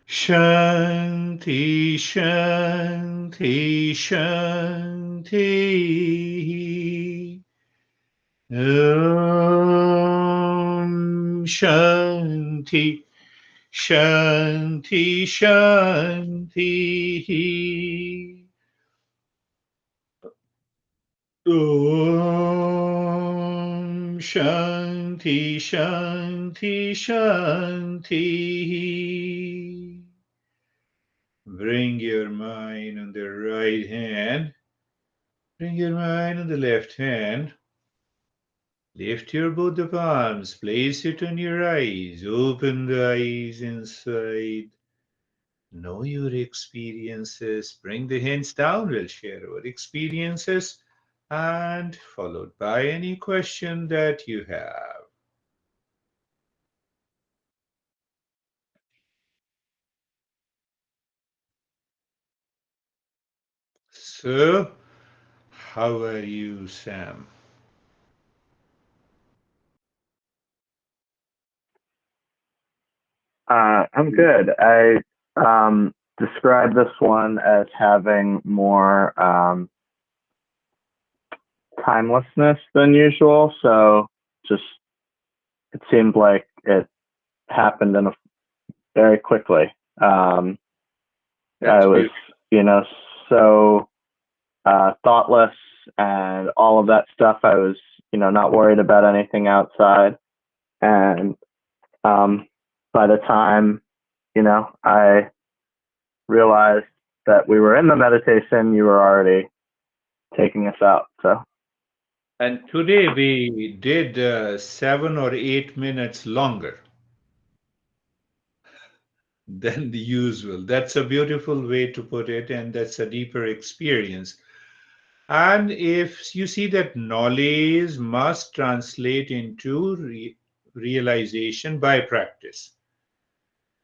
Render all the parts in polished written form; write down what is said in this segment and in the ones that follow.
Shanti, Shanti, Shanti. Om Shanti, Shanti, Shanti. Om Shanti, Shanti, Shanti. Bring your mind on the right hand. Bring your mind on the left hand. Lift your both the palms. Place it on your eyes. Open the eyes inside. Know your experiences. Bring the hands down. We'll share our experiences and followed by any question that you have. So, how are you, Sam? I'm good. I describe this one as having more timelessness than usual. So just it seemed like it happened very quickly. That's I was, beautiful. so thoughtless and all of that stuff. I was, not worried about anything outside. And by the time, I realized that we were in the meditation, you were already taking us out. So And today we did 7 or 8 minutes longer than the usual. That's a beautiful way to put it, and that's a deeper experience. And if you see that knowledge must translate into realization by practice,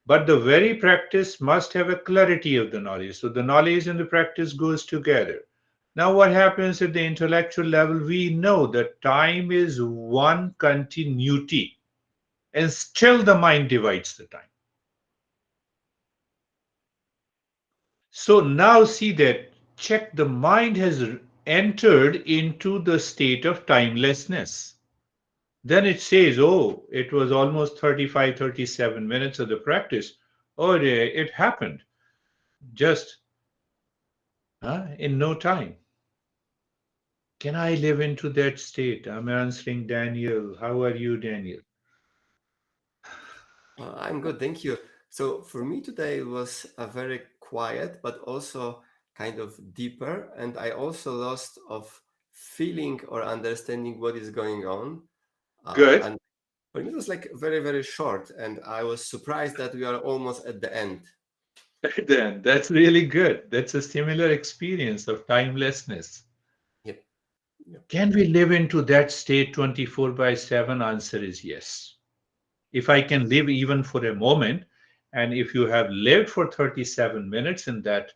but the very practice must have a clarity of the knowledge. So the knowledge and the practice goes together. Now, what happens at the intellectual level? We know that time is one continuity, and still the mind divides the time. So now see that, check, the mind has entered into the state of timelessness. Then it says, oh, it was almost 35, 37 minutes of the practice. Oh, it happened just in no time. Can I live into that state? I'm answering Daniel. How are you, Daniel? I'm good, thank you. So for me today was a very quiet, but also kind of deeper, and I also lost of feeling or understanding what is going on. Good. And for me, it was like very, very short, and I was surprised that we are almost at the end. Then that's really good. That's a similar experience of timelessness. Yep. Yep. Can we live into that state 24 by 7? Answer is yes. If I can live even for a moment, and if you have lived for 37 minutes in that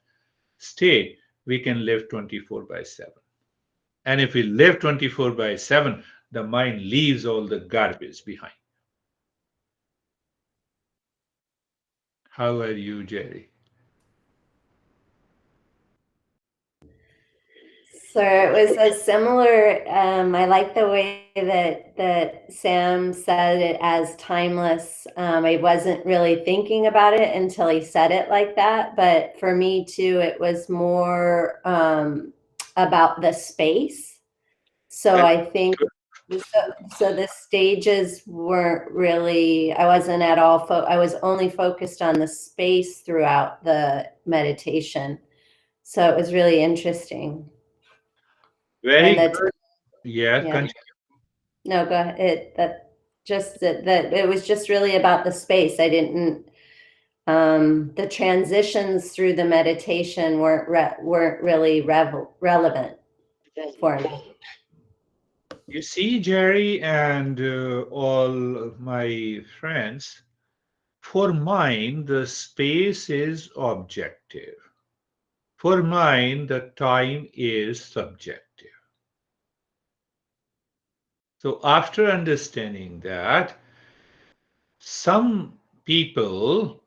state, we can live 24 by 7. And if we live 24 by 7, the mind leaves all the garbage behind. How are you, Jerry? So it was a similar. I like the way that Sam said it as timeless. I wasn't really thinking about it until he said it like that. But for me too, it was more about the space. So That's I think so the stages weren't really. I wasn't at all. I was only focused on the space throughout the meditation. So it was really interesting. And very that, good. Yeah, yeah, continue. no, go ahead. That it was just really about the space. I didn't, the transitions through the meditation weren't really relevant for me. You see, Jerry, and all of my friends, for mine, the space is objective. For mine, the time is subjective. So after understanding that, some people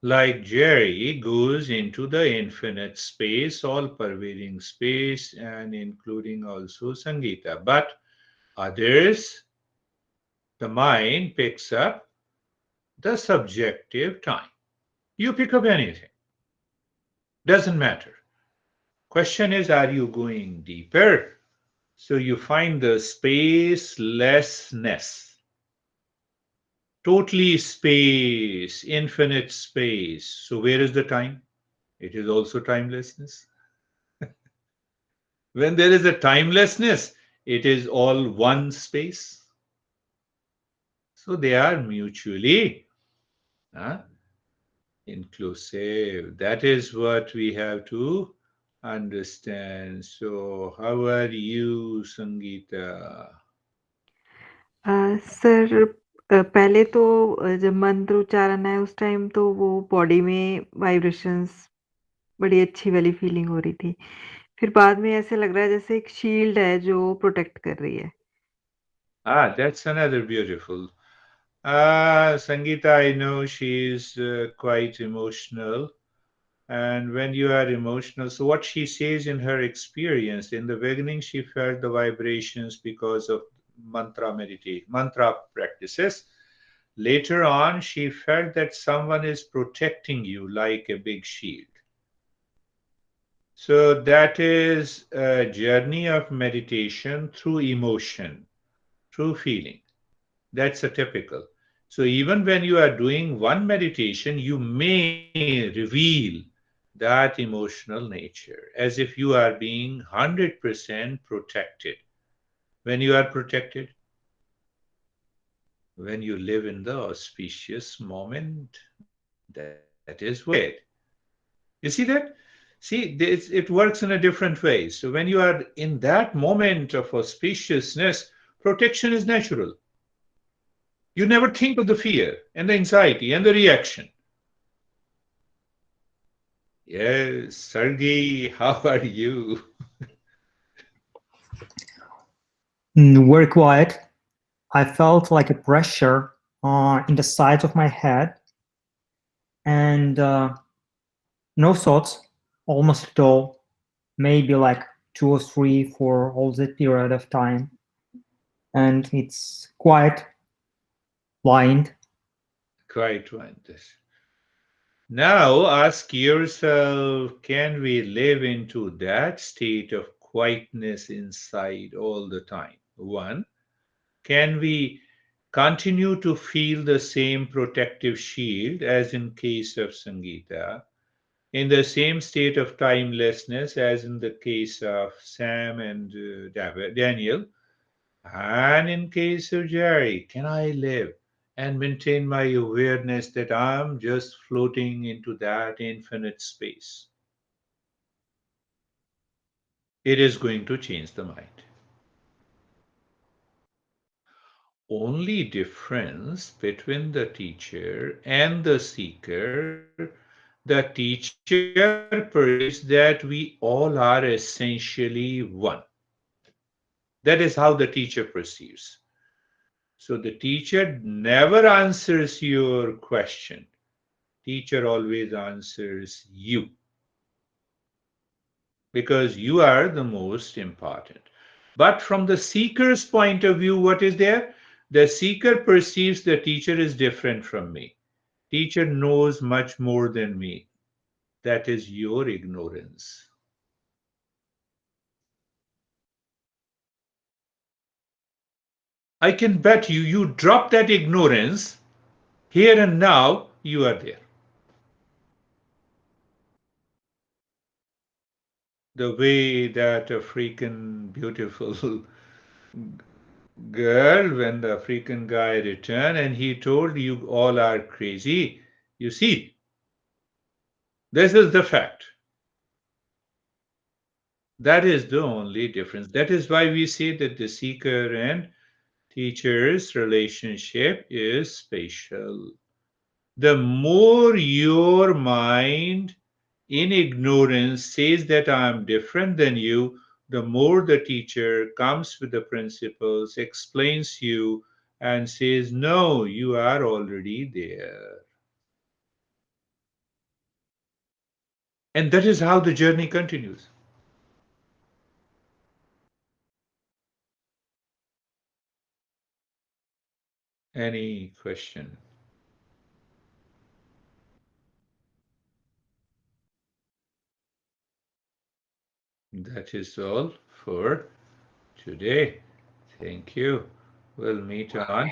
like Jerry goes into the infinite space, all pervading space, and including also Sangeeta. But others, the mind picks up the subjective time. You pick up anything, doesn't matter. Question is, are you going deeper? So you find the spacelessness, totally space, infinite space. So where is the time? It is also timelessness. When there is a timelessness, it is all one space. So they are mutually uh, inclusive. That is what we have to understand. So, how are you, Sangeeta? Sir पहले तो जब मंत्र उच्चारण है उस time तो वो body में वाइब्रेशंस बड़ी अच्छी वाली फीलिंग हो रही थी। फिर बाद में ऐसे लग रहा है जैसे एक शील्ड है जो प्रोटेक्ट कर रही है। That's another beautiful. Sangeeta, I know she's quite emotional. And when you are emotional, so what she says in her experience, in the beginning, she felt the vibrations because of mantra practices. Later on, she felt that someone is protecting you like a big shield. So that is a journey of meditation through emotion, through feeling. That's a typical. So even when you are doing one meditation, you may reveal that emotional nature as if you are being 100% protected. When you are protected, when you live in the auspicious moment, that is what you get. You see that? See, it works in a different way. So when you are in that moment of auspiciousness, protection is natural. You never think of the fear and the anxiety and the reaction. Yes, Sergey, how are you? Very quiet. I felt like a pressure in the sides of my head and no thoughts almost at all. Maybe like 2 or 3 for all that period of time. And it's quite blind. Quite wonderful. Now ask yourself, can we live into that state of quietness inside all the time? One, can we continue to feel the same protective shield as in case of Sangeeta, in the same state of timelessness as in the case of Sam and Daniel, and in case of Jerry, can I live and maintain my awareness that I'm just floating into that infinite space? It is going to change the mind. Only difference between the teacher and the seeker, the teacher perceives that we all are essentially one. That is how the teacher perceives. So the teacher never answers your question. Teacher always answers you because you are the most important. But from the seeker's point of view, what is there? The seeker perceives the teacher is different from me. Teacher knows much more than me. That is your ignorance. I can bet you, you drop that ignorance here and now, you are there. The way that African beautiful girl, when the African guy returned and he told you all are crazy, you see, this is the fact. That is the only difference. That is why we say that the seeker and teacher's relationship is spatial. The more your mind in ignorance says that I am different than you, the more the teacher comes with the principles, explains you, and says, no, you are already there. And that is how the journey continues. Any question? That is all for today. Thank you. We'll meet on